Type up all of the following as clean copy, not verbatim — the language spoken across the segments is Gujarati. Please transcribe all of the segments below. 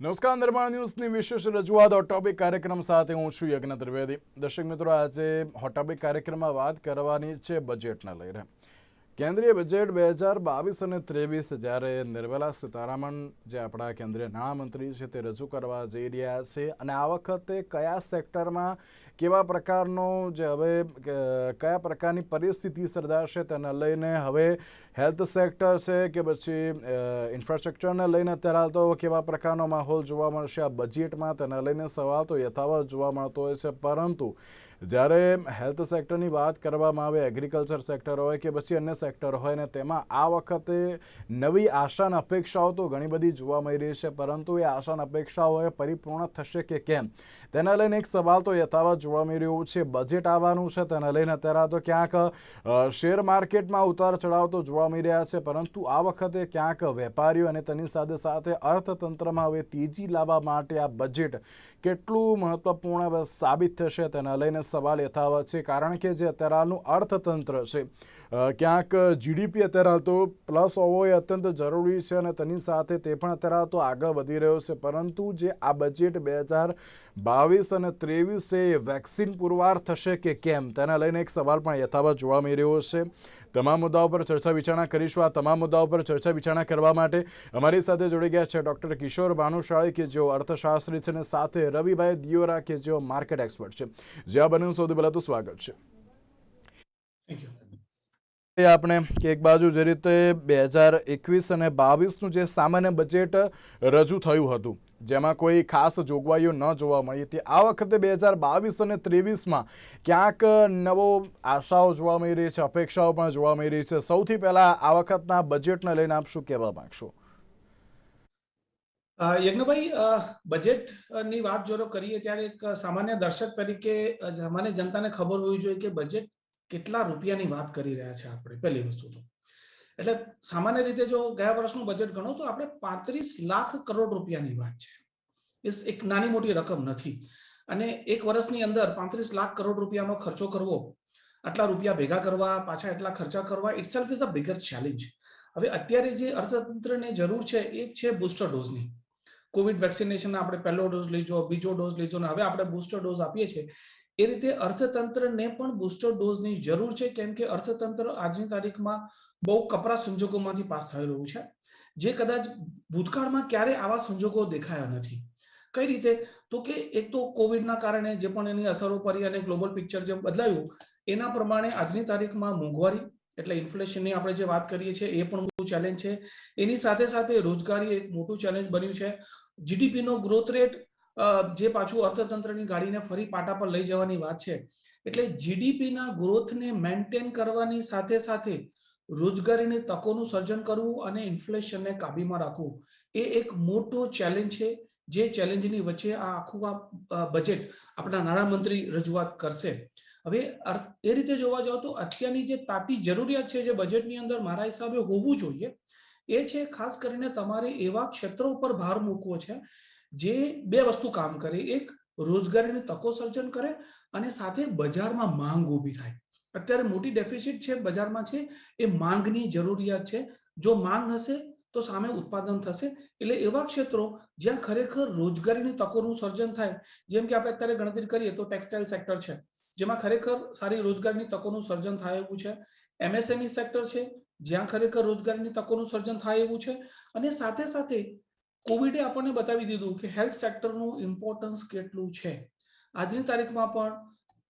નમસ્કાર નિર્માણ ન્યૂઝની વિશેષ રજૂઆત હોટ ટોપિક કાર્યક્રમ સાથે હું છું યજ્ઞ ત્રિવેદી। દર્શક મિત્રો, આજે હોટ ટોપિક કાર્યક્રમમાં વાત કરવાની છે બજેટને લઈને। કેન્દ્રીય બજેટ 2022 અને 23 જ્યારે નિર્મલા સીતારામન જે આપણા કેન્દ્રીય નાણામંત્રી છે તે રજૂ કરવા જઈ રહ્યા છે અને આ વખતે કયા સેક્ટરમાં કેવા પ્રકારનો જે હવે કયા પ્રકારની પરિસ્થિતિ સર્જાશે તેને લઈને હવે હેલ્થ સેક્ટર છે કે પછી ઇન્ફ્રાસ્ટ્રક્ચરને લઈને અત્યારે તો કેવા પ્રકારનો માહોલ જોવા મળશે આ બજેટમાં તેને લઈને સવાલ તો યથાવત જોવા મળતો હોય છે। પરંતુ જ્યારે હેલ્થ સેક્ટરની વાત કરવામાં આવે, એગ્રીકલ્ચર સેક્ટર હોય કે પછી અન્ય સેક્ટર હોય ને તેમાં આ વખતે નવી આશા અને અપેક્ષાઓ તો ઘણી બધી જોવા મળી રહી છે, પરંતુ એ આશા અને અપેક્ષાઓ એ પરિપૂર્ણ થશે કે કેમ તેના લઈને એક સવાલ તો યથાવત જોવા મળી રહ્યું છે। બજેટ આવવાનું છે તેને લઈને અત્યારે તો ક્યાંક શેર માર્કેટમાં ઉતાર ચઢાવ તો જોવા મળી રહ્યા છે, પરંતુ આ વખતે ક્યાંક વેપારીઓ અને તેની સાથે સાથે અર્થતંત્રમાં હવે તેજી લાવવા માટે આ બજેટ કેટલું મહત્વપૂર્ણ સાબિત થશે તેના લઈને સવાલ યથાવત છે। કારણ કે જે અત્યારે હાલનું અર્થતંત્ર છે ક્યાંક જીડીપી અત્યારે તો પ્લસ હોવો એ અત્યંત જરૂરી છે અને તેની સાથે તે પણ અત્યારે તો આગળ વધી રહ્યો છે, પરંતુ જે આ બજેટ 2022 અને 23 એ વેક્સિન પુરવાર થશે કે કેમ તેના લઈને એક સવાલ પણ યથાવત જોવા મળી રહ્યો છે। તમામ મુદ્દાઓ પર ચર્ચા વિચારણા કરીશું। આ તમામ મુદ્દાઓ પર ચર્ચા વિચારણા કરવા માટે અમારી સાથે જોડી ગયા છે ડૉક્ટર કિશોર ભાનુશાળી કે જેઓ અર્થશાસ્ત્રી છે અને સાથે રવિભાઈ દિયોરા કે જેઓ માર્કેટ એક્સપર્ટ છે। જે આ બંને સૌથી પહેલાં તો સ્વાગત છે। આપણે એક બાજુ જે રીતે 2021 અને 22નું જે સામાન્ય બજેટ રજૂ થયું હતું જેમાં કોઈ ખાસ જોગવાઈઓ ન જોવા મળી હતી, આ વખતે 2022 અને 23માં ક્યાંક નવો આશાઓ જોવા મળી રહી છે, અપેક્ષાઓ પણ જોવા મળી રહી છે। સૌથી પહેલા આ વખતના બજેટને લઈને આપ શું કહેવા માંગશો? યજ્ઞભાઈ, બજેટની વાત જો કરીએ ત્યારે એક સામાન્ય દર્શક તરીકે સામાન્ય જનતાને ખબર હોવી જોઈએ કે બજેટ કેટલા રૂપિયાની વાત કરી રહ્યા છે આપણે। પહેલી વસ્તુ તો એટલે સામાન્ય રીતે જો ગયા વર્ષનું બજેટ ગણો તો આપણે 35 લાખ કરોડ રૂપિયાની વાત છે। એ એક નાની મોટી રકમ નથી અને એક વર્ષની અંદર 35 લાખ કરોડ રૂપિયાનો ખર્ચો કરવો, આટલા રૂપિયા ભેગા કરવા, પાછા એટલા ખર્ચા કરવા, itself is a bigger challenge. હવે અત્યારે જે અર્થતંત્રને જરૂર છે એ છે બુસ્ટર ડોઝની। કોવિડ વેક્સિનેશન આપણે પહેલો ડોઝ લીધો, બીજો ડોઝ લીધો ને હવે આપણે બુસ્ટર ડોઝ આપીએ છીએ। એ રીતે અર્થતંત્રને પણ બુસ્ટર ડોઝની જરૂર છે, કેમ કે અર્થતંત્ર આજની તારીખમાં બહુ કપરા સંજોગોમાંથી પાસ થઈ રહ્યું છે, જે કદાચ ભૂતકાળમાં ક્યારે આવા સંજોગો દેખાયા નથી। કઈ રીતે? તો કે એક તો કોવિડના કારણે જે પણ એની અસરો પડી અને ગ્લોબલ પિક્ચર જે બદલાયું એના પ્રમાણે આજની તારીખમાં મોંઘવારી એટલે ઇન્ફ્લેશનની આપણે જે વાત કરીએ છીએ એ પણ મોટું ચેલેન્જ છે। એની સાથે સાથે રોજગારી એક મોટું ચેલેન્જ બન્યું છે। જીડીપીનો ગ્રોથ રેટ જે પાછું અર્થતંત્રની ગાડીને ફરી પાટા પર લઈ જવાની વાત છે, એટલે જીડીપીના ગ્રોથને મેન્ટેન કરવાની સાથે સાથે રોજગારીની તકોનું સર્જન કરવું અને ઇન્ફ્લેશનને કાબીમાં રાખવું એ એક મોટો ચેલેન્જ છે। જે ચેલેન્જની વચ્ચે આ આખું આ બજેટ આપણા નાણામંત્રી રજૂઆત કરશે। હવે એ રીતે જોવા જાવ તો અત્યારની જે તાતી જરૂરિયાત છે જે બજેટની અંદર મારા હિસાબે હોવું જોઈએ એ છે ખાસ કરીને તમારે એવા ક્ષેત્રો ઉપર ભાર મૂકવો છે જે બે વસ્તુ કામ કરે, એક રોજગારીની તકો સર્જન કરે અને સાથે બજારમાં માંગ ઊભી થાય। અત્યારે મોટી ડેફિસિટ છે બજારમાં છે એ માંગની જરૂરિયાત છે। જો માંગ હશે તો સામે ઉત્પાદન થશે। એટલે એવા ક્ષેત્રો જ્યાં ખરેખર રોજગારીની તકોનું સર્જન થાય, જેમ કે આપણે અત્યારે ગણતરી કરીએ તો ટેક્સટાઇલ સેક્ટર છે જેમાં ખરેખર સારી રોજગારીની તકોનું સર્જન થાય એવું છે। એમએસએમઈ સેક્ટર છે જ્યાં ખરેખર રોજગારીની તકોનું સર્જન થાય એવું છે। અને સાથે સાથે કોવિડે આપણને બતાવી દીધું કે હેલ્થ સેક્ટરનું ઇમ્પોર્ટન્સ કેટલું છે। આજની તારીખમાં પણ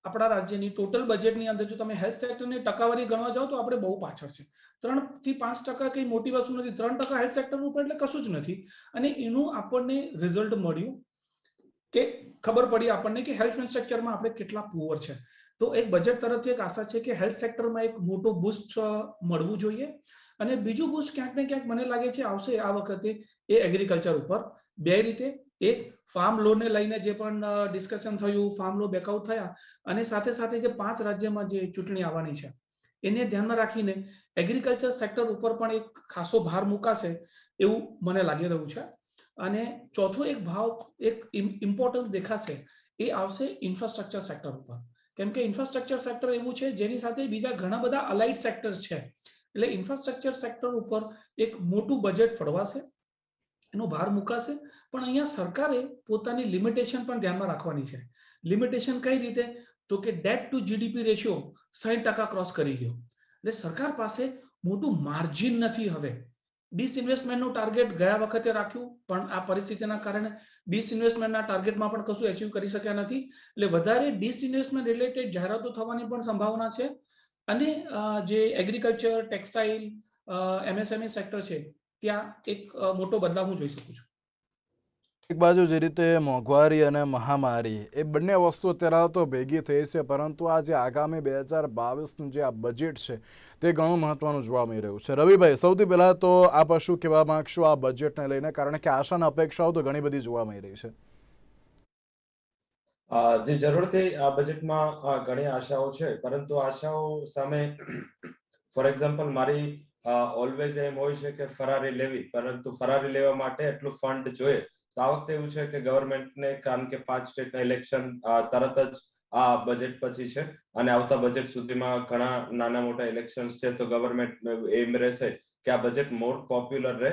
આપણા રાજ્યની ટોટલ બજેટની અંદર જો તમે હેલ્થ સેક્ટરની ટકાવારી ગણવા જાઓ તો આપણે બહુ પાછળ છે। 3 થી 5% કઈ મોટી વસ્તુ નથી, 3% હેલ્થ સેક્ટર ઉપર એટલે કશું જ નથી। અને એનું આપણને રિઝલ્ટ મળ્યું કે ખબર પડી આપણને કે હેલ્થ ઇન્ફ્રાસ્ટ્રક્ચરમાં આપણે કેટલા પુઅર છે। તો એક બજેટ તરફથી એક આશા છે કે હેલ્થ સેક્ટરમાં એક મોટો બૂસ્ટ મળવું જોઈએ। અને બીજું બૂસ્ટ ક્યાંક ને ક્યાંક મને લાગે છે આવશે આ વખતે એ એગ્રીકલ્ચર ઉપર બે રીતે। એક ફાર્મ લોનને લઈને જે પણ ડિસ્કશન થયું, ફાર્મ લો બેકઆઉટ થયા અને સાથે સાથે જે 5 રાજ્યમાં જે ચૂંટણી આવવાની છે એને ધ્યાનમાં રાખીને એગ્રીકલ્ચર સેક્ટર ઉપર પણ એક ખાસો ભાર મુકાશે એવું મને લાગી રહ્યું છે। અને ચોથો એક ઇમ્પોર્ટન્સ દેખાશે એ આવશે ઇન્ફ્રાસ્ટ્રક્ચર સેક્ટર ઉપર, કેમ કે ઇન્ફ્રાસ્ટ્રક્ચર સેક્ટર એવું છે જેની સાથે બીજા ઘણા બધા અલાઇડ સેક્ટર છે। એટલે ઇન્ફ્રાસ્ટ્રક્ચર સેક્ટર ઉપર એક મોટું બજેટ ફળવાશે એનો ભાર મુકાશે, પણ અહીંયા સરકારે પોતાની લિમિટેશન પણ ધ્યાનમાં રાખવાની છે. લિમિટેશન કઈ રીતે? તો કે debt to GDP ratio 60% cross કરી ગયો, એટલે સરકાર પાસે મોટું માર્જિન નથી. હવે ડિસઇન્વેસ્ટમેન્ટનું ટાર્ગેટ ગયા વખતે રાખ્યું, પણ આ પરિસ્થિતિના કારણે ડિસઇન્વેસ્ટમેન્ટના ટાર્ગેટમાં પણ કશું એચીવ કરી શક્યા નથી, એટલે વધારે ડિસઇન્વેસ્ટમેન્ટ રિલેટેડ જાહેરાતો થવાની પણ સંભાવના છે. અને જે એગ્રીકલ્ચર, ટેક્સટાઇલ, એમએસએમઈ સેક્ટર છે, ત્યાં એક મોટો બદલાવ હું જોઈ શકું છું. એક બાજુ જે રીતે મોંઘવારી અને મહામારી એ બંને વસ્તુ અત્યારે તો ભેગી થઈ છે, પરંતુ આ જે આગામી 2022નું જે આ બજેટ છે તે ઘણું મહત્વનું જોવા મળી રહ્યું છે. રવિભાઈ, સૌથી પહેલા તો આપ શું કહેવા માંગશો આ બજેટને લઈને, કારણ કે આશા અને અપેક્ષાઓ તો ઘણી બધી જોવા મળી રહી છે. જે જરૂરથી આ બજેટમાં ઘણી આશાઓ છે, પરંતુ આશાઓ સામે ફોર એક્ઝામ્પલ મારી ઓલવેઝ એમ હોય છે કે ફરારી લેવી, પરંતુ ફરારી લેવા માટે એટલું ફંડ જોઈએ. તો આ વખતે એવું છે કે ગવર્મેન્ટને, કારણ કે 5 સ્ટેટના ઇલેક્શન તરત જ આ બજેટ પછી છે અને આવતા બજેટ સુધીમાં ઘણા નાના મોટા ઇલેક્શન છે, તો ગવર્મેન્ટ એમ રહેશે કે આ બજેટ મોર પોપ્યુલર રહે.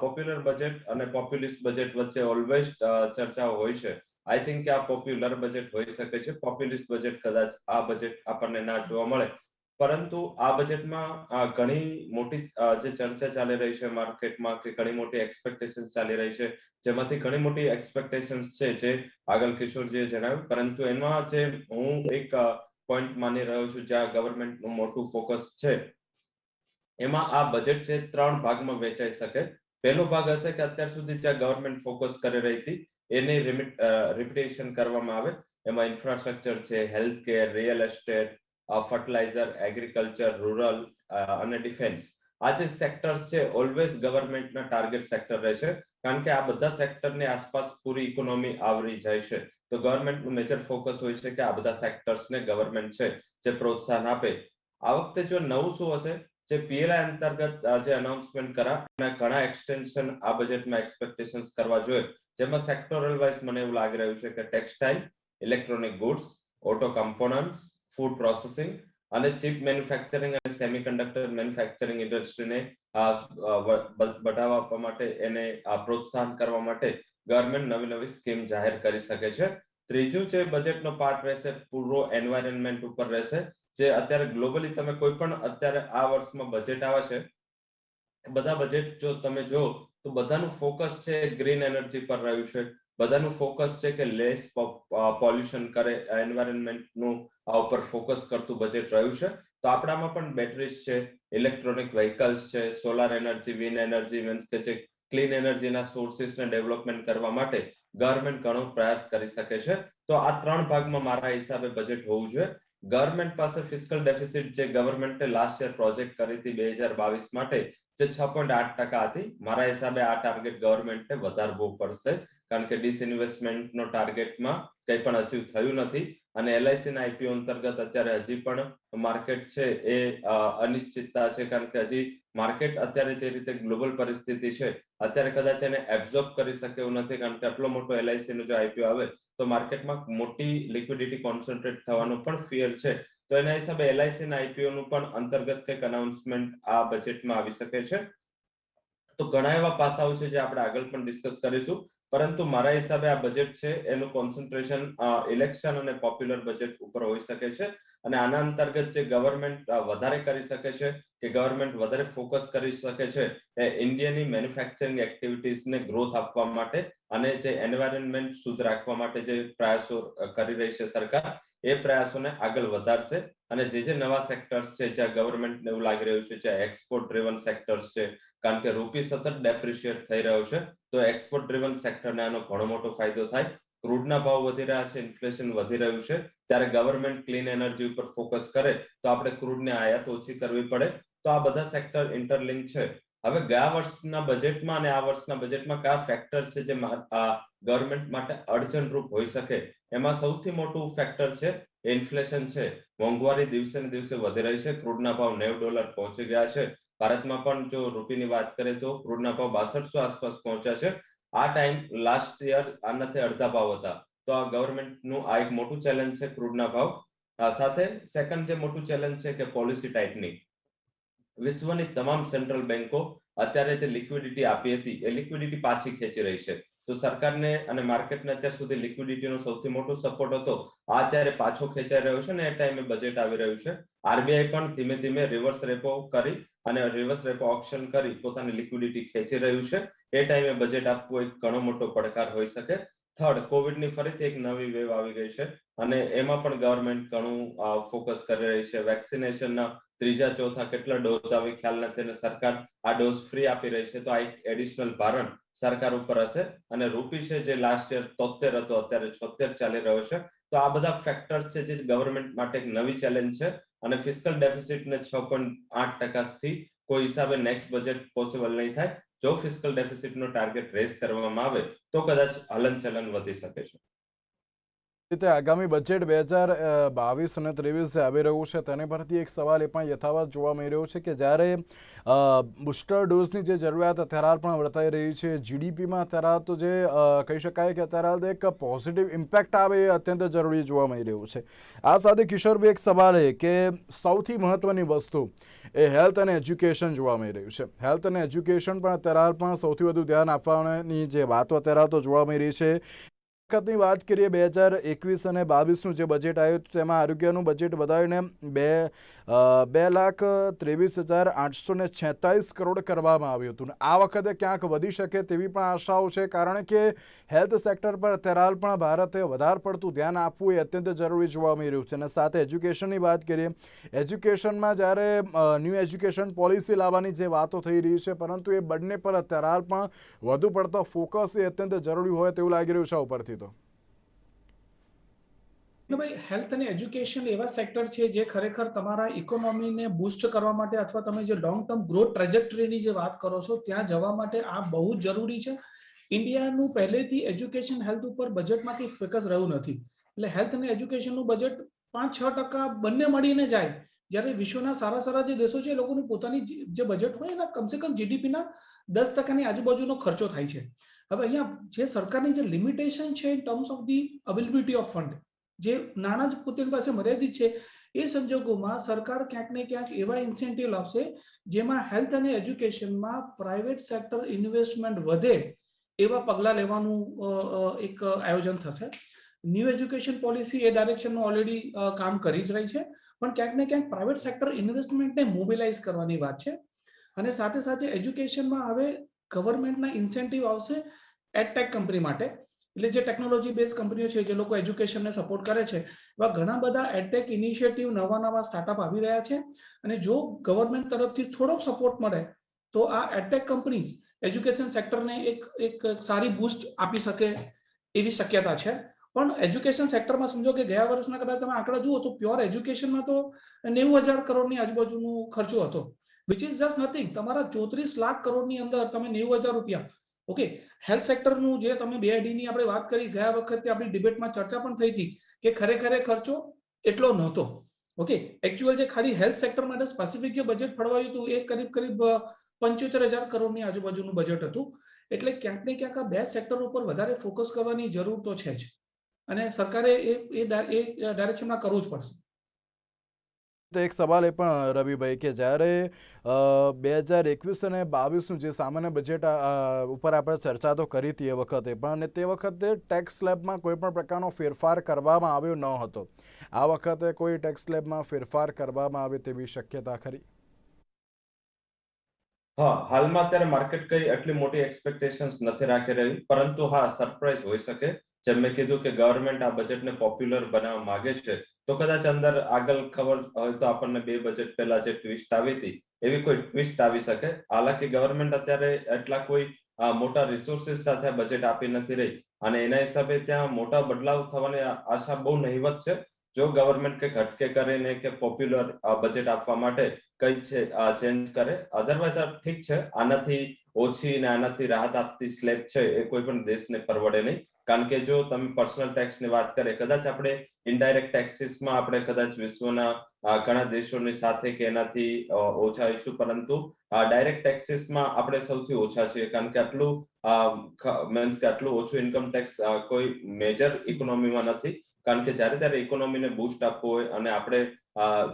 પોપ્યુલર બજેટ અને પોપ્યુલિસ્ટ બજેટ વચ્ચે ઓલવેઝ ચર્ચાઓ હોય છે. આઈ થિંક કે આ પોપ્યુલર બજેટ હોઈ શકે છે. પોપ્યુલિસ્ટ બજેટ કદાચ આ બજેટ આપણને ના જોવા મળે, પરંતુ આ બજેટમાં ઘણી મોટી જે ચર્ચા ચાલી રહી છે માર્કેટમાં, કે ઘણી મોટી એક્સપેક્ટેશન ચાલી રહી છે, જેમાંથી ઘણી મોટી એક્સપેક્ટેશન છે જે આગળ કિશોરજીએ જણાવ્યું, પરંતુ એમાં જે હું એક પોઈન્ટ માની રહ્યો છું જ્યાં ગવર્મેન્ટનું મોટું ફોકસ છે, એમાં આ બજેટ છે 3 ભાગમાં વહેંચાઈ શકે. પહેલો ભાગ હશે કે અત્યાર સુધી જ્યાં ગવર્મેન્ટ ફોકસ કરી રહી હતી એની રિપીટેશન કરવામાં આવે. એમાં ઇન્ફ્રાસ્ટ્રક્ચર છે, health care, real estate, fertiliser, agriculture, rural અને ડિફેન્સ. આ જે સેક્ટર્સ છે ઓલવેઝ ગવર્મેન્ટના ટાર્ગેટ સેક્ટર રહેશે, કારણ કે આ બધા સેક્ટરની આસપાસ પૂરી ઇકોનોમી આવરી જાય છે. તો ગવર્મેન્ટનું મેજર ફોકસ હોય છે કે આ બધા સેક્ટર્સને ગવર્મેન્ટ છે જે પ્રોત્સાહન આપે. આ વખતે જો નવું શું હશે, જે પીએલઆઈ અંતર્ગત જે અનાઉન્સમેન્ટ કરા અને ઘણા એક્સટેન્શન આ બજેટમાં એક્સપેક્ટેશન્સ કરવા જોઈએ, જેમાં સેક્ટોરલ વાઇઝ મને એવું લાગી રહ્યું છે કે textile, electronic goods, auto components, food processing અને ચીપ મેન્યુફેક્ચરિંગ અને સેમિકન્ડક્ટર મેન્યુફેક્ચરિંગ ઇન્ડસ્ટ્રીને બઢાવા આપવા માટે, એને પ્રોત્સાહન કરવા માટે ગવર્મેન્ટ નવી નવી સ્કીમ જાહેર કરી શકે છે. ત્રીજું જે બજેટનો પાર્ટ રહેશે પૂરો એન્વાયરમેન્ટ ઉપર રહેશે, જે અત્યારે ગ્લોબલી તમે કોઈ પણ અત્યારે આ વર્ષમાં બજેટ આવે છે, બધા બજેટ જો તમે જો તો બધાનું ફોકસ છે ગ્રીન એનર્જી પર રહ્યું છે. બધાનું ફોકસ છે કે લેસ પોલ્યુશન કરે, એન્વાયરમેન્ટનું ઉપર ફોકસ કરતું બજેટ રહ્યું છે. તો આપણામાં પણ બેટરીઝ છે, ઇલેક્ટ્રોનિક વ્હીકલ્સ છે, solar energy, wind energy, means કે જે ક્લીન એનર્જીના સોર્સિસને ડેવલપમેન્ટ કરવા માટે ગવર્મેન્ટ ઘણો પ્રયાસ કરી શકે છે. તો આ 3 ભાગમાં મારા હિસાબે બજેટ હોવું જોઈએ. ગવર્મેન્ટ પાસે ફિસ્કલ ડેફિસિટ જે ગવર્મેન્ટે લાસ્ટ યર પ્રોજેક્ટ કરી હતી 2022 માટે, જે 6.8% હતી, મારા હિસાબે આ ટાર્ગેટ ગવર્મેન્ટે વધારવો પડશે, કારણ કે ડિસઇન્વેસ્ટમેન્ટનો ટાર્ગેટમાં કંઈ પણ અચીવ થયું નથી અને એલઆઈસીના આઈપીઓ અંતર્ગત અત્યારે હજી પણ માર્કેટ છે એ અનિશ્ચિતતા છે, કારણ કે હજી માર્કેટ અત્યારે જે રીતે ગ્લોબલ પરિસ્થિતિ છે અત્યારે કદાચ એને એબ્ઝોર્બ કરી શકે એવું નથી, કારણ કે આટલો મોટો એલઆઈસીનો જો આઈપીઓ આવે તો માર્કેટમાં મોટી લિક્વિડિટી કોન્સન્ટ્રેટ થવાનો પણ ફિયર છે. તો એના હિસાબે એલઆઈસીના આઈપીઓનું પણ અંતર્ગત કંઈક અનાઉન્સમેન્ટ આ બજેટમાં આવી શકે છે. તો ઘણા એવા પાસાઓ છે જે આપણે આગળ પણ ડિસ્કસ કરીશું, પરંતુ મારા હિસાબે આ બજેટ છે એનું કોન્સન્ટ્રેશન ઇલેક્શન અને પોપ્યુલર બજેટ ઉપર હોઈ શકે છે. અને આના અંતર્ગત જે ગવર્મેન્ટ વધારે કરી શકે છે, કે ગવર્મેન્ટ વધારે ફોકસ કરી શકે છે, એ ઇન્ડિયાની મેન્યુફેક્ચરિંગ એક્ટિવિટીઝને ગ્રોથ આપવા માટે અને જે એન્વાયરમેન્ટ શુદ્ધ રાખવા માટે જે પ્રયાસો કરી રહી છે સરકાર, એ પ્રયાસોને આગળ વધારશે. અને જે નવા સેક્ટર્સ છે જ્યાં ગવર્મેન્ટને એવું લાગી રહ્યું છે, જ્યાં એક્સપોર્ટ ડ્રિવન સેક્ટર્સ છે, કારણ કે રૂપી સતત ડેપ્રિશિએટ થઈ રહ્યો છે, તો એક્સપોર્ટ ડ્રિવન સેક્ટરને આનો ઘણો મોટો ફાયદો થાય. ક્રૂડના ભાવ વધી રહ્યા છે, ઇન્ફ્લેશન વધી રહ્યું છે, ત્યારે ગવર્મેન્ટ ક્લીન એનર્જી ઉપર ફોકસ કરે તો આપણે ક્રૂડની આયાત ઓછી કરવી પડે. તો આ બધા સેક્ટર ઇન્ટરલિંક છે. હવે ગયા વર્ષના બજેટમાં અને આ વર્ષના બજેટમાં કયા ફેક્ટર છે જે ગવર્મેન્ટ માટે અડચણરૂપ હોઈ શકે, એમાં સૌથી મોટું ફેક્ટર છે ઇન્ફ્લેશન છે. મોંઘવારી દિવસે ને દિવસે વધી રહી છે. ક્રૂડના ભાવ $90 પહોંચી ગયા છે. ભારતમાં પણ જો રૂપીની વાત કરીએ તો ક્રૂડના ભાવ 6200 આસપાસ પહોંચ્યા છે. આ ટાઈમ લાસ્ટ યર આનાથી અડધા ભાવ હતા. તો આ ગવર્મેન્ટનું આ એક મોટું ચેલેન્જ છે ક્રૂડના ભાવ સાથે. સેકન્ડ જે મોટું ચેલેન્જ છે કે પોલિસી ટાઇટનિંગ. વિશ્વની તમામ સેન્ટ્રલ બેન્કો અત્યારે જે લિક્વિડિટી આપી હતી એ લિક્વિડિટી પાછી ખેંચી રહી છે. તો સરકારને અને માર્કેટને અત્યાર સુધી લિક્વિડિટીનો સૌથી મોટો સપોર્ટ હતો, આ અત્યારે પાછો ખેંચાઈ રહ્યો છે ને એ ટાઈમે બજેટ આવી રહ્યું છે. આરબીઆઈ પણ ધીમે ધીમે રિવર્સ રેપો કરી અને રિવર્સ રેપો ઓપ્શન કરી પોતાની લિક્વિડિટી ખેંચી રહ્યું છે. એ ટાઈમે બજેટ આપવું એક ઘણો મોટો પડકાર હોઈ શકે. થર્ડ, કોવિડની ફરીથી એક નવી વેવ આવી ગઈ છે અને એમાં પણ ગવર્મેન્ટ ઘણું ફોકસ કરી રહી છે. વેક્સિનેશનના ત્રીજા ચોથા કેટલા ડોઝ આવી ખ્યાલ નથી અને સરકાર આ ડોઝ ફ્રી આપી રહી છે. તો આ એક એડિશનલ ભારણ સરકાર ઉપર હશે. અને રૂપી છે જે લાસ્ટ યર 73 હતો, અત્યારે 76 ચાલી રહ્યો છે. તો આ બધા ફેક્ટર્સ છે જે ગવર્મેન્ટ માટે એક નવી ચેલેન્જ છે અને ફિસ્કલ ડેફિસિટને 6.8% થી કોઈ હિસાબે નેક્સ્ટ બજેટ પોસિબલ નહીં થાય. જો ફિસ્કલ ડેફિસિટનો ટાર્ગેટ રેઝ કરવામાં આવે તો કદાચ હલનચલન વધી શકે છે. રીતે આગામી બજેટ 2022 અને 23 આવી રહ્યું છે તેની પરથી એક સવાલ એ પણ યથાવત જોવા મળી રહ્યો છે કે જ્યારે બુસ્ટર ડોઝની જે જરૂરિયાત અત્યારે પણ વર્તાઈ રહી છે, જીડીપીમાં અત્યારે તો જે કહી શકાય કે અત્યારે એક પોઝિટિવ ઇમ્પેક્ટ આવે એ અત્યંત જરૂરી જોવા મળી રહ્યું છે. આ સાથે કિશોરભાઈ, એક સવાલ એ કે સૌથી મહત્વની વસ્તુ એ હેલ્થ અને એજ્યુકેશન જોવા મળી રહ્યું છે. હેલ્થ અને એજ્યુકેશન પણ અત્યારે પણ સૌથી વધુ ધ્યાન આપવાની જે વાતો અત્યારે તો જોવા મળી રહી છે. વખતની વાત કરીએ 2021 અને 22નું જે બજેટ આવ્યું તેમાં આરોગ્યનું બજેટ વધારીને 2,23,846 કરોડ કરવામાં આવ્યું હતું. આ વખતે ક્યાંક વધી શકે તેવી પણ આશાઓ છે, કારણ કે હેલ્થ સેક્ટર પર અત્યારે પણ ભારતે વધારે પડતું ધ્યાન આપવું એ અત્યંત જરૂરી જોવા મળી રહ્યું છે. અને સાથે એજ્યુકેશનની વાત કરીએ, એજ્યુકેશનમાં જ્યારે ન્યૂ એજ્યુકેશન પોલિસી લાવવાની જે વાતો થઈ રહી છે, પરંતુ એ બંને પર અત્યારે પણ વધુ પડતો ફોકસ એ અત્યંત જરૂરી હોય તેવું લાગી રહ્યું છે ઉપરથી. ભાઈ, હેલ્થ અને એજ્યુકેશન એવા સેક્ટર છે જે ખરેખર તમારા ઇકોનોમીને બૂસ્ટ કરવા માટે અથવા તમે જે લોંગ ટર્મ ગ્રોથ ટ્રેજેક્ટરીની જે વાત કરો છો ત્યાં જવા માટે આ બહુ જ જરૂરી છે. ઇન્ડિયાનું પહેલેથી એજ્યુકેશન હેલ્થ ઉપર બજેટમાંથી ફોકસ રહ્યું નથી. એટલે હેલ્થ અને એજ્યુકેશનનું બજેટ 5-6% બંને મળીને જાય. જ્યારે વિશ્વના સારા સારા જે દેશો છે એ લોકોની પોતાની જે બજેટ હોય એના કમસે કમ જીડીપીના 10%ની આજુબાજુનો ખર્ચો થાય છે. હવે અહીંયા જે સરકારની જે લિમિટેશન છે in terms of the availability of fund, જે નાણાં જ પોતાની પાસે મર્યાદિત છે, એ સંજોગોમાં સરકાર ક્યાંક ને ક્યાંક એવા ઇન્સેન્ટિવ લાવશે જેમાં હેલ્થ અને એજ્યુકેશનમાં પ્રાઇવેટ સેક્ટર ઇન્વેસ્ટમેન્ટ વધે એવા પગલાં લેવાનું એક આયોજન થશે. ન્યૂ એજ્યુકેશન પોલિસી એ ડાયરેક્શનમાં ઓલરેડી કામ કરી જ રહી છે, પણ ક્યાંક ને ક્યાંક પ્રાઇવેટ સેક્ટર ઇન્વેસ્ટમેન્ટને મોબિલાઇઝ કરવાની વાત છે. અને સાથે સાથે એજ્યુકેશનમાં હવે ગવર્મેન્ટના ઇન્સેન્ટિવ આવશે એડટેક કંપની માટે. એટલે જે ટેકનોલોજી બેઝ કંપનીઓ છે જે લોકો એજ્યુકેશનને સપોર્ટ કરે છે, એવા ઘણા બધા એડટેક ઇનિશિયેટિવ નવા સ્ટાર્ટઅપ આવી રહ્યા છે. અને જો ગવર્મેન્ટ તરફથી થોડોક સપોર્ટ મળે તો આ એડટેક કંપનીઝ એજ્યુકેશન સેક્ટરને એક સારી બૂસ્ટ આપી શકે એવી શક્યતા છે. પણ એજ્યુકેશન સેક્ટરમાં સમજો કે ગયા વર્ષના કદાચ તમે આંકડા જુઓ તો પ્યોર એજ્યુકેશનમાં તો 90,000 કરોડની આજુબાજુનો ખર્ચો હતો, વિચ ઇઝ જસ્ટ નથિંગ. તમારા 34 લાખ કરોડની અંદર તમે 90,000 રૂપિયા. ઓકે, હેલ્થ સેક્ટરનું જે તમે BID-ની આપણે વાત કરી, ગયા વખતે આપણી ડિબેટમાં ચર્ચા પણ થઈ હતી કે ખરેખર ખર્ચો એટલો નહોતો. ઓકે, એકચ્યુઅલ જે ખાલી હેલ્થ સેક્ટર માટે સ્પેસિફિક જે બજેટ ફળવાયું હતું એ કરીબ 75,000 કરોડની આજુબાજુનું બજેટ હતું. એટલે ક્યાંક ને ક્યાંક આ બે સેક્ટર ઉપર વધારે ફોકસ કરવાની જરૂર તો છે જ, અને સરકારે એ ડાયરેક્શનમાં કરવું જ પડશે. એક સવાલ એ પણ રવિભાઈ કે જ્યારે 2021 અને 22નું જે સામાન્ય બજેટ ઉપર આપણે ચર્ચા તો કરી હતી એ વખતે પણ, અને તે વખતે ટેક્સ સ્લેબમાં કોઈ પણ પ્રકારનો ફેરફાર કરવામાં આવ્યો ન હતો. આ વખતે કોઈ ટેક્સ સ્લેબમાં ફેરફાર કરવામાં આવે તેવી શક્યતા ખરી? હા, હાલમાં અત્યારે માર્કેટ કઈ એટલી મોટી એક્સપેક્ટેશન્સ નથી રાખી રહ્યું, પરંતુ હા, સરપ્રાઈઝ હોઈ શકે. જેમ મેં કીધું કે ગવર્મેન્ટ આ બજેટને પોપ્યુલર બનાવવા માંગે છે, તો કદાચ અંદર આગળ ખબર હોય તો આપણને 2 બજેટ પહેલા જે ટ્વિસ્ટ આવી હતી એવી કોઈ ટ્વિસ્ટ આવી શકે. હાલાકી ગવર્મેન્ટ અત્યારે એટલા કોઈ મોટા રિસોર્સિસ સાથે બજેટ આપી નથી રહી અને એના હિસાબે ત્યાં મોટા બદલાવ થવાની આશા બહુ નહીવત છે. જો ગવર્મેન્ટ કંઈક હટકે કરીને કે પોપ્યુલર બજેટ આપવા માટે કઈ છે ચેન્જ કરે, અધરવાઇઝ ઠીક છે. આનાથી ઓછી ને આનાથી રાહત આપતી સ્લેબ છે એ કોઈ પણ દેશને પરવડે નહીં. કારણ કે જો તમે પર્સનલ ટેક્સની વાત કરીએ, કદાચ આપણે ઇનડાયરેક્ટ ટેક્સીસમાં આપણે કદાચ વિશ્વના ઘણા દેશોની સાથે કે એનાથી ઓછા આવીશું, પરંતુ ડાયરેક્ટ ટેક્સીસમાં આપણે સૌથી ઓછા છીએ. કારણ કે આટલું મીન્સ કે આટલું ઓછું ઇન્કમ ટેક્સ કોઈ મેજર ઇકોનોમીમાં નથી. કારણ કે જ્યારે ત્યારે ઇકોનોમીને બૂસ્ટ આપવું હોય અને આપણે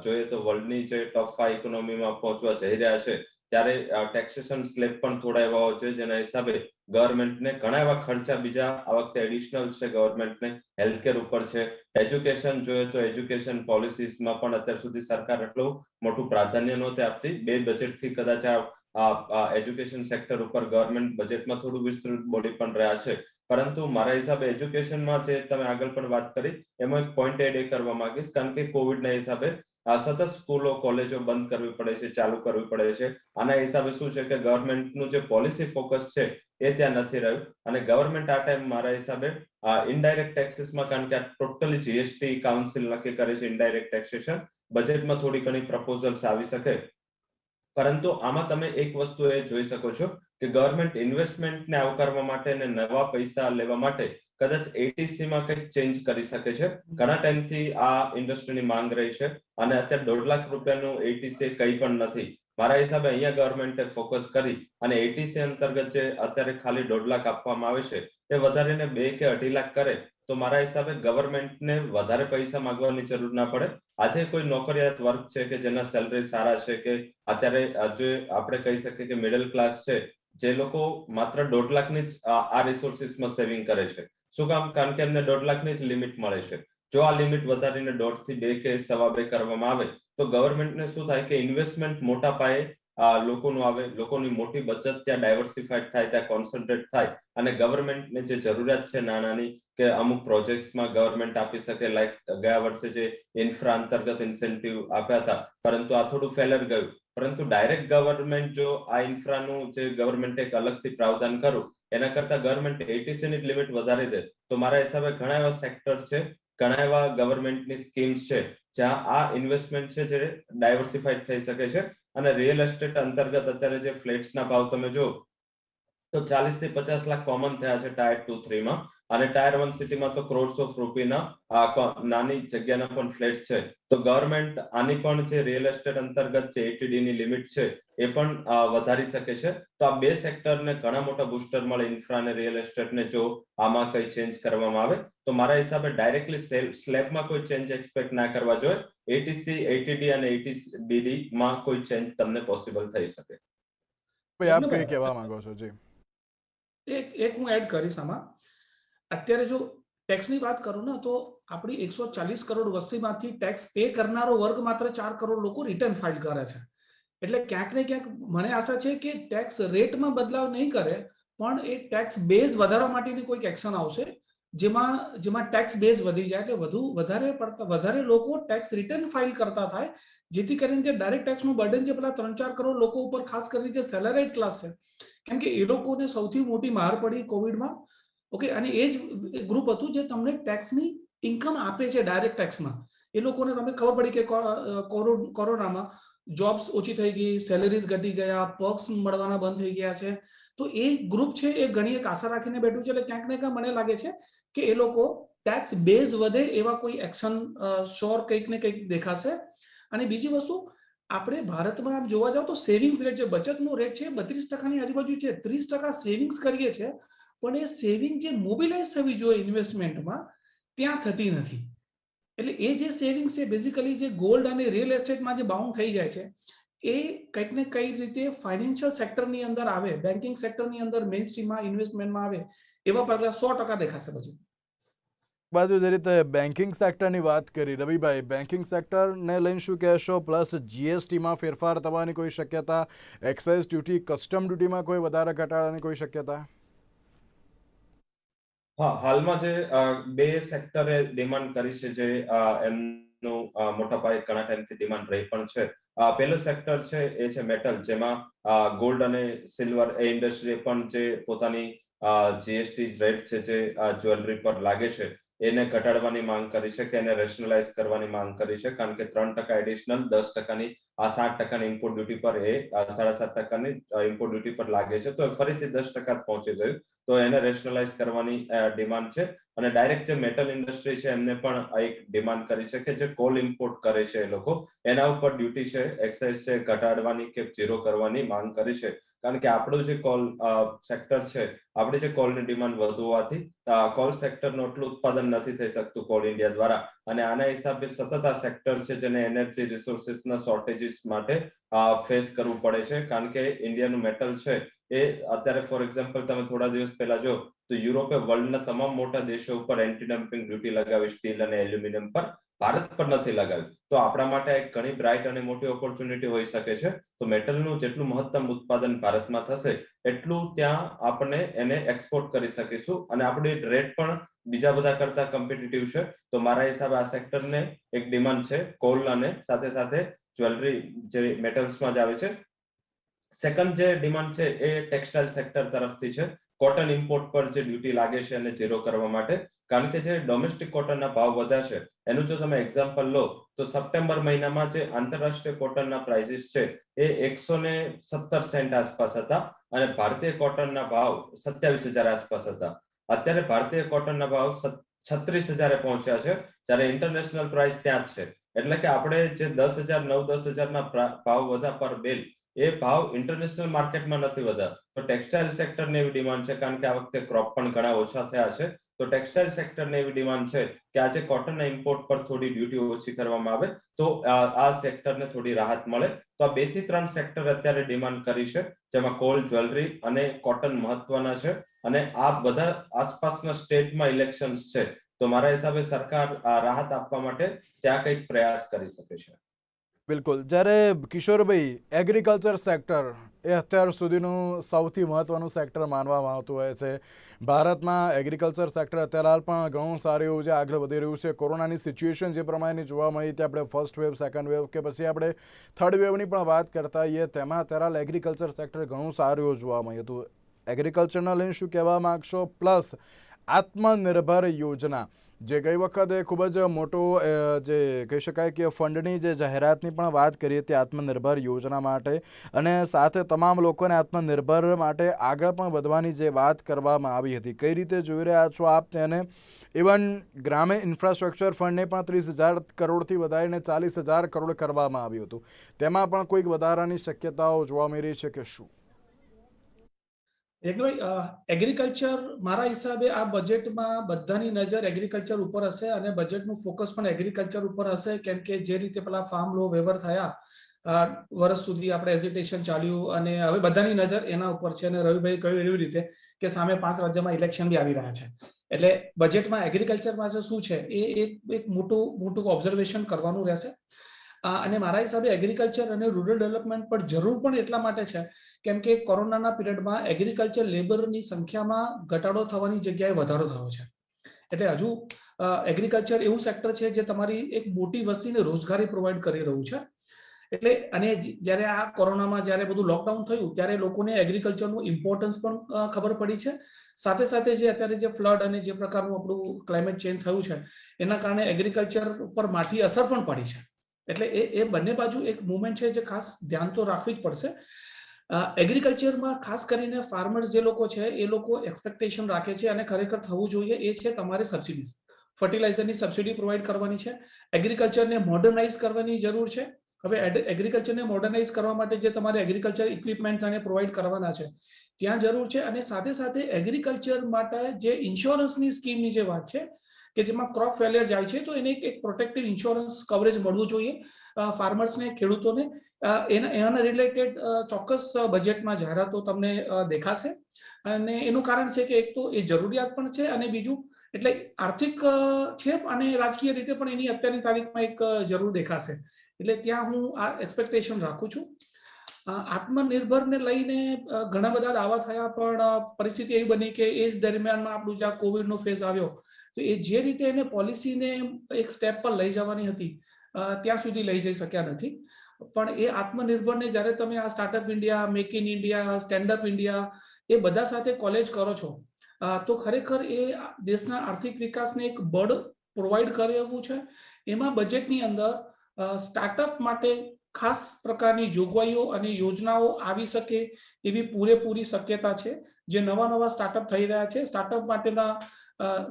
જોઈએ તો વર્લ્ડની જે ટોપ 5 ઇકોનોમીમાં પહોંચવા જઈ રહ્યા છે, ત્યારે ટેક્સેશન સ્લેબ પણ થોડા એવા હોવા જોઈએ જેના હિસાબે ગવર્મેન્ટને ઘણા એવા ખર્ચા બીજા આ વખતે એડિશનલ છે ગવર્મેન્ટને હેલ્થકેર ઉપર છે. એજ્યુકેશન જોઈએ તો એજ્યુકેશન પોલિસીસમાં પણ અત્યાર સુધી સરકાર એટલું મોટું પ્રાધાન્ય નહોતી આપતી. 2 બજેટથી કદાચ આ એજ્યુકેશન સેક્ટર ઉપર ગવર્મેન્ટ બજેટમાં થોડું વિસ્તૃત બોલી પણ રહ્યા છે. પરંતુ મારા હિસાબે એજ્યુકેશનમાં જે તમે આગળ પણ વાત કરી એમાં એક પોઈન્ટ એડ કરવા માંગીશ, કારણ કે કોવિડના હિસાબે સતત સ્કૂલો કોલેજો બંધ કરવી પડે છે, ચાલુ કરવી પડે છે. આના હિસાબે શું છે કે ગવર્મેન્ટનું જે પોલિસી ફોકસ છે એ ત્યાં નથી રહ્યું અને ગવર્મેન્ટ આ ટાઈમ મારા હિસાબે ઇનડાયરેક્ટ ટેક્સીસમાં, કારણ કે આ ટોટલી જીએસટી કાઉન્સિલ નક્કી કરે છે ઇનડાયરેક્ટ ટેક્સેશન, બજેટમાં થોડી ઘણી પ્રપોઝલ્સ આવી શકે. પરંતુ આમાં તમે એક વસ્તુ એ જોઈ શકો છો કે ગવર્મેન્ટ ઇન્વેસ્ટમેન્ટને આવકારવા માટે અને નવા પૈસા લેવા માટે કદાચ એટીસી માં કંઈક ચેન્જ કરી શકે છે. ઘણા ટાઈમથી આ ઇન્ડસ્ટ્રીની માંગ રહી છે અને અત્યારે 1.5 લાખ રૂપિયાનું એટીસી કંઈ પણ નથી. મારા હિસાબે અહીંયા ગવર્મેન્ટે ફોકસ કરી અને એટીસી અંતર્ગત જે અત્યારે ખાલી 1.5 લાખ આપવામાં આવે છે એ વધારીને 2 કે 2.5 લાખ કરે તો મારા હિસાબે ગવર્મેન્ટને વધારે પૈસા માંગવાની જરૂર ના પડે. આજે કોઈ નોકરિયાત વર્ગ છે કે જેના સેલરી સારા છે કે અત્યારે જે આપણે કહી શકીએ કે મિડલ ક્લાસ છે, જે લોકો માત્ર 1.5 લાખની જ આ રિસોર્સિસમાં સેવિંગ કરે છે. શું કામ? કારણ કે એમને 1.5 લાખની જ લિમિટ મળે છે. જો આ લિમિટ વધારીને 1.5 થી 2 કે 2.5 કરવામાં આવે તો ગવર્મેન્ટને શું થાય કે ઇન્વેસ્ટમેન્ટ મોટા પાયે લોકોનું આવે, લોકોની મોટી બચત ત્યાં ડાયવર્સિફાઈડ થાય, ત્યાં કોન્સન્ટ્રેટ થાય અને ગવર્મેન્ટને જે જરૂરિયાત છે નાનાની કે અમુક પ્રોજેક્ટ્સમાં ગવર્મેન્ટ આપી શકે. લાઈક ગયા વર્ષે જે ઇન્ફ્રા અંતર્ગત ઇન્સેન્ટિવ આપ્યા હતા, પરંતુ આ થોડું ફેલર ગયું. પરંતુ ડાયરેક્ટ ગવર્મેન્ટ જો આ ઇન્ફ્રાનું જે ગવર્મેન્ટ એક અલગથી પ્રાવધાન કરું એના કરતા ગવર્મેન્ટ એટીસી ની લિમિટ વધારી દે તો મારા હિસાબે ઘણા એવા સેક્ટર છે, ઘણા એવા ગવર્મેન્ટની સ્કીમ્સ છે જ્યાં આ ઇન્વેસ્ટમેન્ટ છે જે ડાયવર્સિફાઈડ થઈ શકે છે. અને રિયલ એસ્ટેટ અંતર્ગત અત્યારે જે ફ્લેટ્સના ભાવ તમે જો તો 40 થી 50 લાખ કોમન થયા છે ટાયર 2, 3 માં અને ટાયર 1 સિટીમાં તો ક્રોડ્સ ઓફ રૂપિયાના નાની જગ્યાના પણ ફ્લેટ છે. તો ગવર્મેન્ટ આની પણ જે રિયલ એસ્ટેટ અંતર્ગત જે એટીડી ની લિમિટ છે એ પણ વધારી શકે છે. તો આ બે સેક્ટરને ઘણા મોટા બૂસ્ટર મળે, ઇન્ફ્રા અને રિયલ એસ્ટેટને, જો આમાં કઈ ચેન્જ કરવામાં આવે તો મારા હિસાબે ડાયરેક્ટલી સ્લેબમાં કોઈ ચેન્જ એક્સપેક્ટ ના કરવા જોઈએ. એટીસી, એટીડી અને એટીડીડી માં કોઈ ચેન્જ તમને પોસિબલ થઈ શકે. ભાઈ આપ કઈ કહેવા માંગો છો? જી એક હું એડ કરીશ આમાં. અત્યારે જો ટેક્સની વાત કરું ને તો આપણી 140 કરોડ વસ્તીમાંથી ટેક્સ પે કરનારો વર્ગ માત્ર 4 કરોડ લોકો રિટર્ન ફાઇલ કરે છે. એટલે ક્યાંક ને ક્યાંક મને આશા છે કે ટેક્સ રેટમાં બદલાવ નહીં કરે પણ એ ટેક્સ બેઝ વધારવા માટેની કોઈક એક્શન આવશે જેમાં ટેક્સ બેઝ વધી જાય એટલે વધારે લોકો ટેક્સ રિટર્ન ફાઇલ કરતા થાય, જેથી કરીને જે ડાયરેક્ટ ટેક્સનું બર્ડન જે પેલા 3-4 કરોડ લોકો ઉપર ખાસ કરીને જે સેલેરાઇડ ક્લાસ છે, કેમ કે એ લોકોને સૌથી મોટી માર પડી કોવિડમાં. ઓકે, અને એ જ ગ્રુપ હતું જે તમને ટેક્સની ઇન્કમ આપે છે ડાયરેક્ટ ટેક્સમાં. એ લોકોને તમને ખબર પડી કે કોરોનામાં જોબ્સ ઓછી થઈ ગઈ, સેલેરીઝ ઘટી ગયા, પર્ક્સ મળવાના બંધ થઈ ગયા છે. તો એ ગ્રુપ છે એ ઘણી એક આશા રાખીને બેઠું છે. એટલે ક્યાંક ને ક્યાંક મને લાગે છે કે એ લોકો ટેક્સ બેઝ વધે એવા કોઈ એક્શન શ્યોર કંઈક ને કંઈક દેખાશે. અને બીજી વસ્તુ, આપણે ભારતમાં આમ જોવા જાવ તો સેવિંગ્સ રેટ છે, બચતનો રેટ છે 32% ની આજુબાજુ છે. 30% સેવિંગ્સ કરીએ છીએ પણ એ સેવિંગ જે મોબિલાઇઝ થવી જોઈએ ઇન્વેસ્ટમેન્ટમાં ત્યાં થતી નથી. એટલે એ જે સેવિંગ છે બેઝિકલી જે ગોલ્ડ અને રિયલ એસ્ટેટમાં જે બાઉન્ડ થઈ જાય છે એ કંઈક ને કઈ રીતે ફાઇનાન્શિયલ સેક્ટરની અંદર આવે, બેન્કિંગ સેક્ટરની અંદર મેઇન સ્ટ્રીમમાં ઇન્વેસ્ટમેન્ટમાં આવે એવા પગલા 100% દેખાશે. પછી બાજુ જે રીતે બેન્કિંગ સેક્ટરની વાત કરી રવિભાઈ, બેન્કિંગ સેક્ટરને લઈને શું કહેશો? પ્લસ જીએસટીમાં ફેરફાર થવાની કોઈ શક્યતા, એક્સાઇઝ ડ્યુટી, કસ્ટમ ડ્યુટીમાં કોઈ વધારે ઘટાડાની કોઈ શક્યતા? હા, હાલમાં જે બે સેક્ટરે ડિમાન્ડ કરી છે, જે એમનું મોટા પાયે ઘણા ટાઈમથી ડિમાન્ડ રહી પણ છે. પહેલું સેક્ટર છે એ છે મેટલ, જેમાં ગોલ્ડ અને સિલ્વર એ ઇન્ડસ્ટ્રીએ પણ જે પોતાની જીએસટી રેટ છે જે જ્વેલરી પર લાગે છે એને ઘટાડવાની માંગ કરી છે કે એને રેશનલાઇઝ કરવાની માંગ કરી છે. કારણ કે 3% એડિશનલ 10%ની 7% ઇમ્પોર્ટ ડ્યુટી પર એ 7.5% ઇમ્પોર્ટ ડ્યુટી પર લાગે છે, તો ફરીથી 10% પહોંચી ગયું. તો એને રેશનલાઇઝ કરવાની ડિમાન્ડ છે. અને ડાયરેક્ટ જે મેટલ ઇન્ડસ્ટ્રી છે એમને પણ એક ડિમાન્ડ કરી છે કે જે કોલ ઇમ્પોર્ટ કરે છે એ લોકો, એના ઉપર ડ્યુટી છે, એક્સાઇઝ છે, ઘટાડવાની કે ઝીરો કરવાની માંગ કરી છે. કારણ કે આપણું જે કોલ સેક્ટર છે, આપણી જે કોલની ડિમાન્ડ વધુ હોવાથી કોલ સેક્ટરનું એટલું ઉત્પાદન નથી થઈ શકતું કોલ ઇન્ડિયા દ્વારા. અને આના હિસાબે સતત આ સેક્ટર છે જેને એનર્જી રિસોર્સિસના શોર્ટેજીસ માટે ફેસ કરવું પડે છે, કારણ કે ઇન્ડિયાનું મેટલ છે એ અત્યારે ફોર એક્ઝામ્પલ તમે થોડા દિવસ પહેલા જો તો યુરોપે વર્લ્ડના તમામ મોટા દેશો ઉપર એન્ટી ડમ્પિંગ ડ્યુટી લગાવી સ્ટીલ અને એલ્યુમિનિયમ પર, ભારત પર નથી લગાવી. તો આપણા માટે એક ઘણી બ્રાઇટ અને મોટી ઓપોર્ચ્યુનિટી હોઈ શકે છે. તો મેટલનું જેટલું મહત્તમ ઉત્પાદન ભારતમાં થશે એટલું ત્યાં આપણે એને એક્સપોર્ટ કરી શકીશું અને આપણી રેટ પણ બીજા બધા કરતા કોમ્પિટિટિવ છે. તો મારા હિસાબે આ સેક્ટરને એક ડિમાન્ડ છે કોલ અને સાથે સાથે જ્વેલરી જે મેટલ્સમાં જ આવે છે. સેકન્ડ જે ડિમાન્ડ છે એ ટેક્સટાઇલ સેક્ટર તરફથી છે. કોટન ઇમ્પોર્ટ પર જે ડ્યુટી લાગે છે એને ઝીરો કરવા માટે, કારણ કે જે ડોમેસ્ટિક કોટનના ભાવ વધ્યા છે એનું જો તમે એક્ઝામ્પલ લો તો સપ્ટેમ્બર મહિનામાં જે આંતરરાષ્ટ્રીય કોટનના પ્રાઇસીસ છે એ 117 સેન્ટ આસપાસ હતા અને ભારતીય કોટનના ભાવ 27,000 આસપાસ હતા. અત્યારે ભારતીય કોટનના ભાવ 36,000 પહોંચ્યા છે, જ્યારે ઇન્ટરનેશનલ પ્રાઇસ ત્યાં જ છે. એટલે કે આપણે જે 10,000 9-10,000 ના ભાવ વધ્યા પર બેલ, એ ભાવ ઇન્ટરનેશનલ માર્કેટમાં નથી વધ્યા. તો ટેક્સટાઇલ સેક્ટરને એવી ડિમાન્ડ છે, કારણ કે આ વખતે ક્રોપ પણ ઘણા ઓછા થયા છે. તો ટેક્સટાઇલ સેક્ટરને એવી ડિમાન્ડ છે કે આજે કોટનના ઇમ્પોર્ટ પર થોડી ડ્યુટી ઓછી કરવામાં આવે તો આ સેક્ટરને થોડી રાહત મળે. તો આ 2 થી 3 સેક્ટર અત્યારે ડિમાન્ડ કરી છે, જેમાં કોલ, જ્વેલરી અને કોટન મહત્વના છે. અને આ બધા આસપાસના સ્ટેટમાં ઇલેક્શન્સ છે, તો મારા હિસાબે સરકાર રાહત આપવા માટે ત્યાં કંઈક પ્રયાસ કરી શકે છે. બિલકુલ. જ્યારે કિશોરભાઈ, એગ્રીકલ્ચર સેક્ટર એ અત્યાર સુધીનું સૌથી મહત્વનું સેક્ટર માનવામાં આવતું હોય છે. ભારતમાં એગ્રીકલ્ચર સેક્ટર અત્યારે હાલ પણ ઘણું સારું એવું છે, આગળ વધી રહ્યું છે. કોરોનાની સિચ્યુએશન જે પ્રમાણેની જોવા મળી હતી, આપણે ફર્સ્ટ વેવ, સેકન્ડ વેવ કે પછી આપણે થર્ડ વેવની પણ વાત કરતા હોઈએ, તેમાં અત્યારે હાલ એગ્રીકલ્ચર સેક્ટર ઘણું સારું એવું જોવા મળ્યું હતું. એગ્રીકલ્ચરના લઈને શું કહેવા માગશો? પ્લસ આત્મનિર્ભર યોજના જે ગઈ વખતે ખૂબ જ મોટું જે કહી શકાય કે ફંડની જે જાહેરાતની પણ વાત કરી હતી આત્મનિર્ભર યોજના માટે, અને સાથે તમામ લોકોને આત્મનિર્ભર માટે આગળ પણ વધવાની જે વાત કરવામાં આવી હતી, કઈ રીતે જોઈ રહ્યા છો આપ તેને? ઇવન ગ્રામીણ ઇન્ફ્રાસ્ટ્રક્ચર ફંડને પણ 30,000 કરોડથી વધારીને 40,000 કરોડ કરવામાં આવ્યું હતું. તેમાં પણ કોઈક વધારાની શક્યતાઓ જોવા મળી રહી છે કે શું? એગ્રીકલ્ચર મારા હિસાબે આ બજેટમાં બધાની નજર એગ્રીકલ્ચર ઉપર હશે અને બજેટનું ફોકસ પણ એગ્રીકલ્ચર ઉપર હશે, કેમ કે જે રીતે પેલા ફાર્મ લો વેવર થયા વર્ષ સુધી આપણે હેઝિટેશન ચાલ્યું અને હવે બધાની નજર એના ઉપર છે. અને રવિભાઈ કહ્યું એવી રીતે કે સામે 5 રાજ્યમાં ઇલેક્શન બી આવી રહ્યા છે, એટલે બજેટમાં એગ્રીકલ્ચરમાં શું છે એ એક મોટું ઓબ્ઝર્વેશન કરવાનું રહેશે. અને મારા હિસાબે એગ્રીકલ્ચર અને રૂરલ ડેવલપમેન્ટ પર જરૂર પણ એટલા માટે છે કેમ કે કોરોનાના પિરિયડમાં એગ્રીકલ્ચર લેબરની સંખ્યામાં ઘટાડો થવાની જગ્યાએ વધારો થયો છે. એટલે હજુ એગ્રીકલ્ચર એવું સેક્ટર છે જે તમારી એક મોટી વસ્તીને રોજગારી પ્રોવાઈડ કરી રહ્યું છે. એટલે અને જ્યારે આ કોરોનામાં જ્યારે બધું લોકડાઉન થયું ત્યારે લોકોને એગ્રીકલ્ચરનું ઇમ્પોર્ટન્સ પણ ખબર પડી છે. સાથે સાથે જે અત્યારે જે ફ્લડ અને જે પ્રકારનું આપણું ક્લાઇમેટ ચેન્જ થયું છે એના કારણે એગ્રીકલ્ચર ઉપર માઠી અસર પણ પડી છે. એટલે એ બંને બાજુ એક મુવમેન્ટ છે જે ખાસ ધ્યાન તો રાખવી જ પડશે. એગ્રીકલ્ચરમાં ખાસ કરીને ફાર્મર્સ જે લોકો છે એ લોકો એક્સપેક્ટેશન રાખે છે અને ખરેખર થવું જોઈએ એ છે તમારે સબસિડીઝ, ફર્ટિલાઇઝરની સબસિડી પ્રોવાઈડ કરવાની છે. એગ્રીકલ્ચરને મોડર્નાઇઝ કરવાની જરૂર છે. હવે એગ્રીકલ્ચરને મોડર્નાઇઝ કરવા માટે જે તમારે એગ્રીકલ્ચર ઇક્વિપમેન્ટ્સ આને પ્રોવાઈડ કરવાના છે ત્યાં જરૂર છે. અને સાથે સાથે એગ્રીકલ્ચર માટે જે ઇન્સ્યોરન્સની સ્કીમની જે વાત છે કે જેમાં ક્રોપ ફેલિયર જાય છે તો એને એક પ્રોટેક્ટિવ ઇન્સ્યોરન્સ કવરેજ મળવું જોઈએ ફાર્મર્સને, ખેડૂતોને. એના રિલેટેડ ચોક્કસ બજેટમાં જાહેરાતો તમને દેખાશે અને એનું કારણ છે કે એક તો એ જરૂરિયાત પણ છે અને બીજું એટલે આર્થિક છે અને રાજકીય રીતે પણ એની અત્યારની તારીખમાં એક જરૂર દેખાશે. એટલે ત્યાં હું આ એક્સપેક્ટેશન રાખું છું. આત્મનિર્ભરને લઈને ઘણા બધા દાવા થયા પણ પરિસ્થિતિ એવી બની કે એ જ દરમિયાનમાં આપણું જ્યાં કોવિડનો ફેઝ આવ્યો તો એ જે રીતે એને પોલિસીને એક સ્ટેપ પર લઈ જવાની હતી ત્યાં સુધી લઈ જઈ શક્યા નથી. પણ એ આત્મનિર્ભરને જ્યારે તમે આ startup India, make in India, standup India એ બધા સાથે કોલેજ કરો છો તો ખરેખર એ દેશના આર્થિક વિકાસને એક બળ પ્રોવાઈડ કરે એવું છે. એમાં બજેટની અંદર સ્ટાર્ટઅપ માટે ખાસ પ્રકારની જોગવાઈઓ અને યોજનાઓ આવી શકે એવી પૂરેપૂરી શક્યતા છે. જે નવા સ્ટાર્ટઅપ થઈ રહ્યા છે, સ્ટાર્ટઅપ માટેના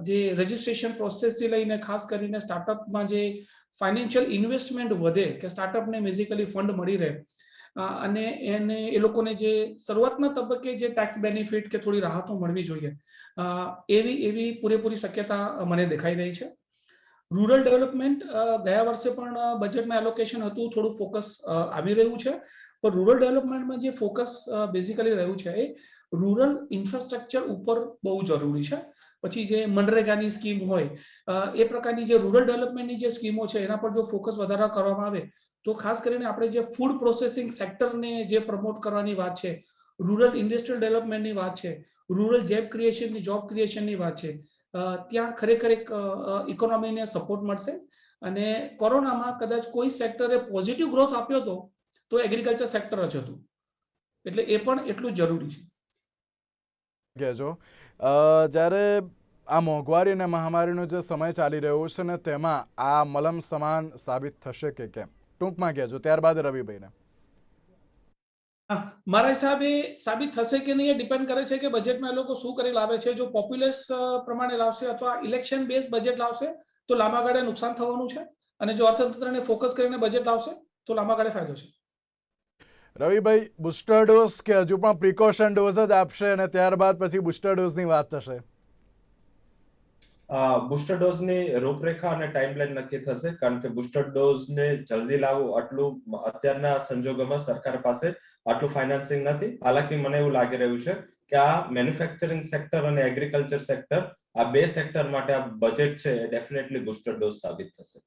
જે રજિસ્ટ્રેશન પ્રોસેસથી લઈને ખાસ કરીને સ્ટાર્ટઅપમાં જે ફાઇનાન્શિયલ ઇન્વેસ્ટમેન્ટ વધે કે સ્ટાર્ટઅપને બેઝિકલી ફંડ મળી રહે અને એને એ લોકોને જે શરૂઆતના તબક્કે જે ટેક્સ બેનિફિટ કે થોડી રાહતો મળવી જોઈએ એવી પૂરેપૂરી શક્યતા મને દેખાઈ રહી છે. રૂરલ ડેવલપમેન્ટ ગયા વર્ષે પણ બજેટમાં એલોકેશન હતું, થોડું ફોકસ આવી રહ્યું છે, પણ રૂરલ ડેવલપમેન્ટમાં જે ફોકસ બેઝિકલી રહ્યું છે એ રૂરલ ઇન્ફ્રાસ્ટ્રક્ચર ઉપર બહુ જરૂરી છે. પછી જે મનરેગાની સ્કીમ હોય એ પ્રકારની જે રૂરલ ડેવલપમેન્ટની જે સ્કીમો છે એના પર જો ફોકસ વધારે કરવામાં આવે તો ખાસ કરીને આપણે જે ફૂડ પ્રોસેસિંગ સેક્ટરને જે પ્રમોટ કરવાની વાત છે, રૂરલ ઇન્ડસ્ટ્રીયલ ડેવલપમેન્ટની વાત છે, રૂરલ જોબ ક્રિએશનની વાત છે, ત્યાં ખરેખર એક ઇકોનોમીને સપોર્ટ મળશે. અને કોરોનામાં કદાચ કોઈ સેક્ટરે પોઝિટિવ ગ્રોથ આપ્યો હતો તો એગ્રીકલ્ચર સેક્ટર જ હતું, એટલે એ પણ એટલું જરૂરી છે. કહેજો જ્યારે આ મોંઘવારી અને મહામારીનો જે સમય ચાલી રહ્યો છે ને તેમાં આ મલમ સમાન સાબિત થશે કે કેમ, ટૂંકમાં કહેજો, ત્યારબાદ રવિભાઈને. મારા હિસાબે સાબિત થશે કે નહીં એ ડિપેન્ડ કરે છે કે બજેટમાં એ લોકો શું કરી લાવે છે. જો પોપ્યુલસ પ્રમાણે લાવશે અથવા ઇલેક્શન બેઝ બજેટ લાવશે તો લાંબા ગાળે નુકસાન થવાનું છે, અને જો અર્થતંત્રને ફોકસ કરીને બજેટ લાવશે તો લાંબા ગાળે ફાયદો છે. રવિભાઈ, બુસ્ટર ડોઝ કે હજુ પણ પ્રિકોશન ડોઝ જ આપશે અને ત્યારબાદ પછી બુસ્ટર ડોઝની વાત થશે? બુસ્ટર ડોઝની રૂપરેખા અને ટાઈમલાઈન નક્કી થશે, કારણ કે બુસ્ટર ડોઝને જલ્દી લાવવું આટલું અત્યારના સંજોગોમાં સરકાર પાસે આટલું ફાઇનાન્સિંગ નથી. હાલાકી મને એવું લાગી રહ્યું છે કે આ મેન્યુફેક્ચરિંગ સેક્ટર અને એગ્રીકલ્ચર સેક્ટર, આ બે સેક્ટર માટે આ બજેટ છે એ ડેફિનેટલી બુસ્ટર ડોઝ સાબિત થશે.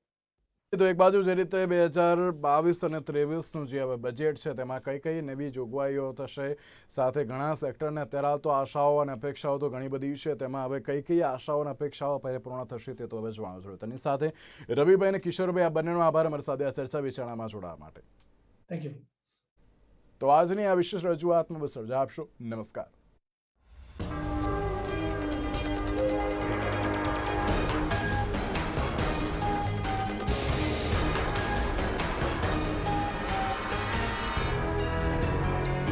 તો એક બાજુ જે રીતે 2022 અને 23નું જે હવે બજેટ છે તેમાં કઈ કઈ નવી જોગવાઈઓ થશે, સાથે ઘણા સેક્ટરને અત્યારે તો આશાઓ અને અપેક્ષાઓ તો ઘણી બધી છે, તેમાં હવે કઈ કઈ આશાઓ અને અપેક્ષાઓ પરિપૂર્ણ થશે તે તો હવે જોવાનું જોઈએ. તેની સાથે રવિભાઈ અને કિશોરભાઈ, આ બંનેનો આભાર અમારી સાથે આ ચર્ચા વિચારણામાં જોડાવા માટે. Thank you. તો આજની આ વિશેષ રજૂઆતમાં બસ રજા આપશો. નમસ્કાર.